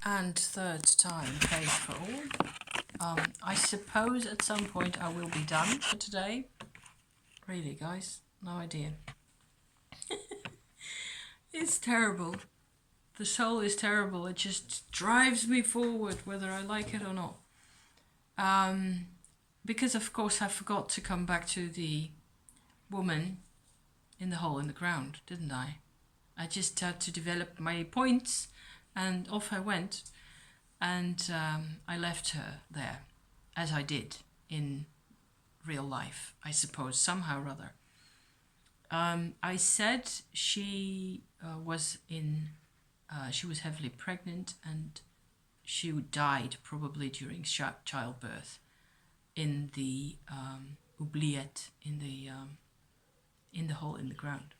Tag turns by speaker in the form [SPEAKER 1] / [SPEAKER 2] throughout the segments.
[SPEAKER 1] and third time pays for all. I suppose at some point I will be done for today. Really, guys, no idea. It's terrible. The soul is terrible. It just drives me forward, whether I like it or not. Because of course I forgot to come back to the woman in the hole in the ground, didn't I? I just had to develop my points, and off I went. And I left her there, as I did in real life, I suppose, somehow or other. I said she was heavily pregnant, and she died probably during childbirth in the oubliette, in the hole in the ground,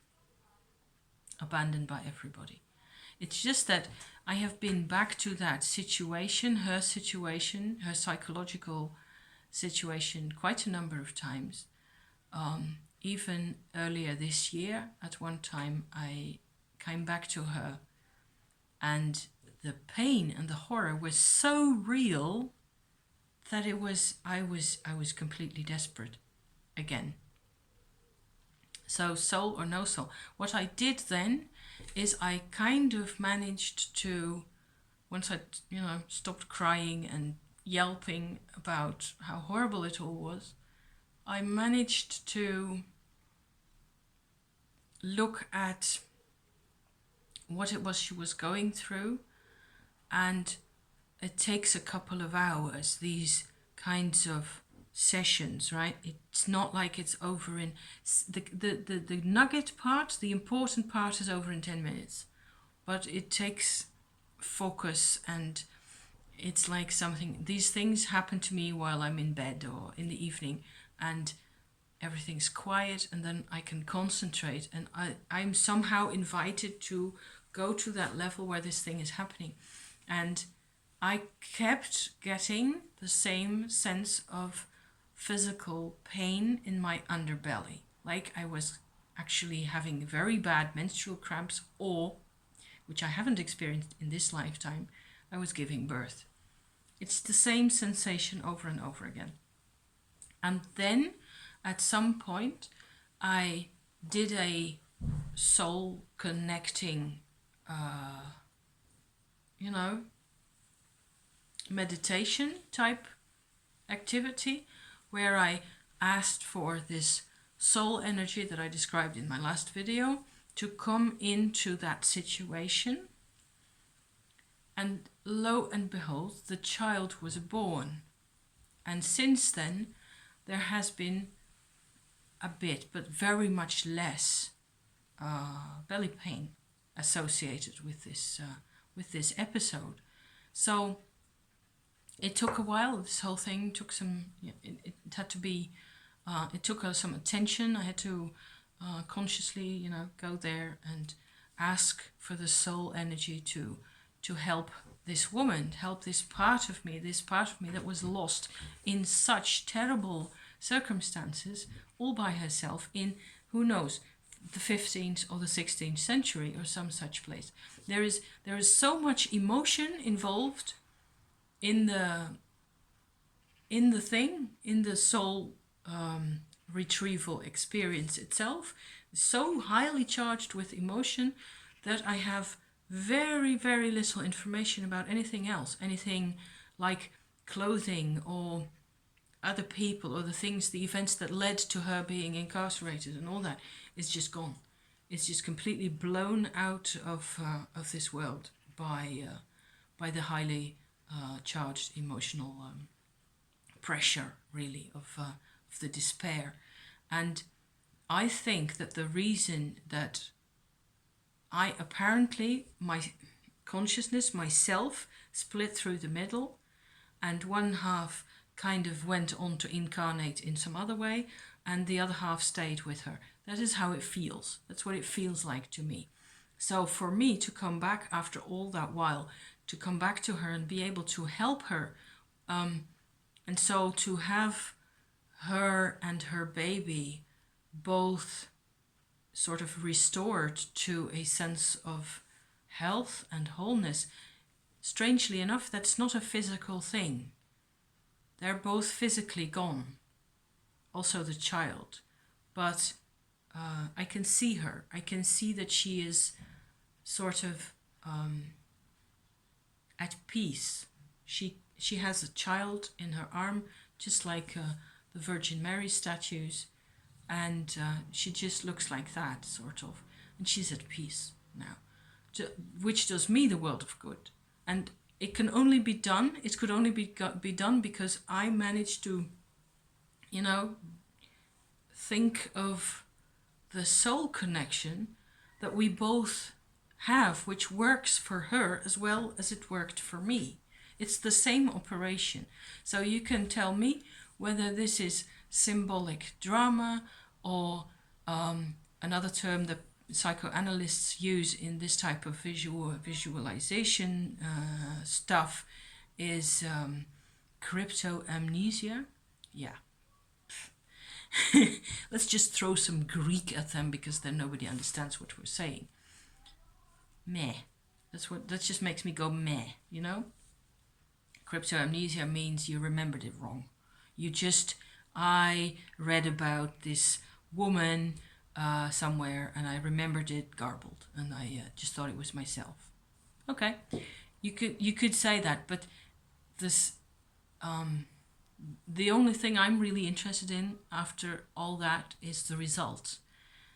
[SPEAKER 1] abandoned by everybody. It's just that I have been back to that situation, her psychological situation, quite a number of times. Even earlier this year, at one time, I came back to her, and the pain and the horror was so real that I was completely desperate again. So soul or no soul. What I did then is I kind of managed to, once I stopped crying and yelping about how horrible it all was, I managed to look at what it was she was going through. And it takes a couple of hours, these kinds of sessions, right? It's not like it's over in the nugget part, the important part is over in 10 minutes, but it takes focus, and it's like these things happen to me while I'm in bed or in the evening, and everything's quiet, and then I can concentrate, and I'm somehow invited to go to that level where this thing is happening. And I kept getting the same sense of physical pain in my underbelly, like I was actually having very bad menstrual cramps, or, which I haven't experienced in this lifetime, I was giving birth. It's the same sensation over and over again. And then at some point I did a soul connecting meditation type activity, where I asked for this soul energy that I described in my last video to come into that situation. And lo and behold, the child was born. And since then, there has been a bit, but very much less, belly pain associated with this episode. So it took a while. This whole thing took some. It had to be. It took some attention. I had to consciously, go there and ask for the soul energy to help this woman, help this part of me that was lost in such terrible circumstances, all by herself in, who knows, the 15th or the 16th century or some such place. There is so much emotion involved in the soul retrieval experience itself, so highly charged with emotion that I have very, very little information about anything else, anything like clothing or other people or the events that led to her being incarcerated, and all that is just gone. It's just completely blown out of this world by the highly charged emotional pressure, really, of the despair. And I think that the reason that my consciousness, myself, split through the middle, and one half kind of went on to incarnate in some other way, and the other half stayed with her. That is how it feels. That's what it feels like to me. So for me to come back after all that while, to come back to her and be able to help her, and so to have her and her baby both sort of restored to a sense of health and wholeness, strangely enough, that's not a physical thing. They're both physically gone, also the child. But I can see her. I can see that she is sort of at peace. She has a child in her arm, just like the Virgin Mary statues, and she just looks like that, sort of. And she's at peace now, which does me the world of good. And it can only be done, it could only be done because I managed to, you know, think of the soul connection that we both have, which works for her as well as it worked for me. It's the same operation. So you can tell me whether this is symbolic drama or another term that psychoanalysts use in this type of visualization stuff is cryptomnesia. Yeah. Let's just throw some Greek at them because then nobody understands what we're saying. Meh. That just makes me go meh, you know? Cryptomnesia means you remembered it wrong. I read about this woman somewhere and I remembered it garbled and I just thought it was myself. Okay, you could say that, but this the only thing I'm really interested in after all that is the result.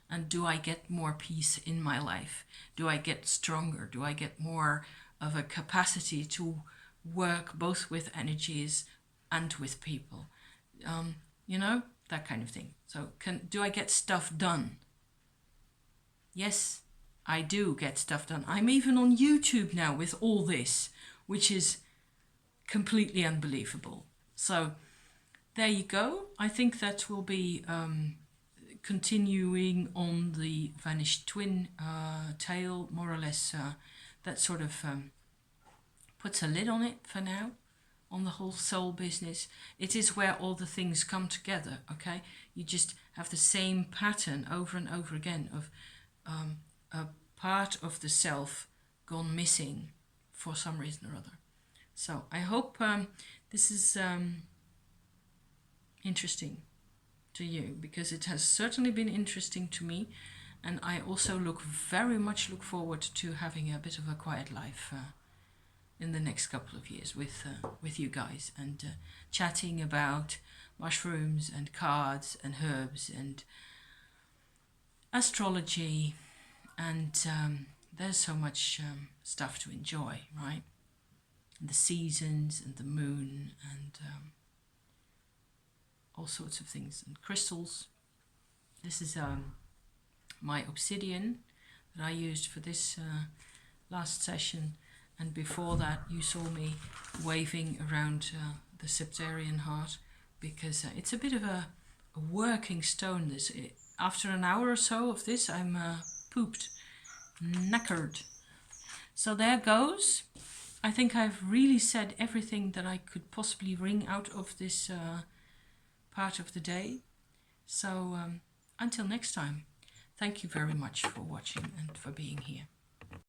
[SPEAKER 1] And do I get more peace in my life? Do I get stronger? Do I get more of a capacity to work both with energies and with people? You know, that kind of thing. So do I get stuff done? Yes, I do get stuff done. I'm even on YouTube now with all this, which is completely unbelievable. So there you go. I think that will be continuing on the vanished twin tale, more or less. That sort of puts a lid on it for now, on the whole soul business. It is where all the things come together, okay? You just have the same pattern over and over again of a part of the self gone missing for some reason or other. So I hope this is interesting to you, because it has certainly been interesting to me, and I also very much look forward to having a bit of a quiet life in the next couple of years with you guys, and chatting about mushrooms and cards and herbs and astrology, and there's so much stuff to enjoy, right? And the seasons and the moon and all sorts of things, and crystals. This is my obsidian that I used for this last session, and before that you saw me waving around the septarian heart, because it's a bit of a working stone. After an hour or so of this, I'm pooped, knackered. So there goes. I think I've really said everything that I could possibly wring out of this part of the day. So until next time, thank you very much for watching and for being here.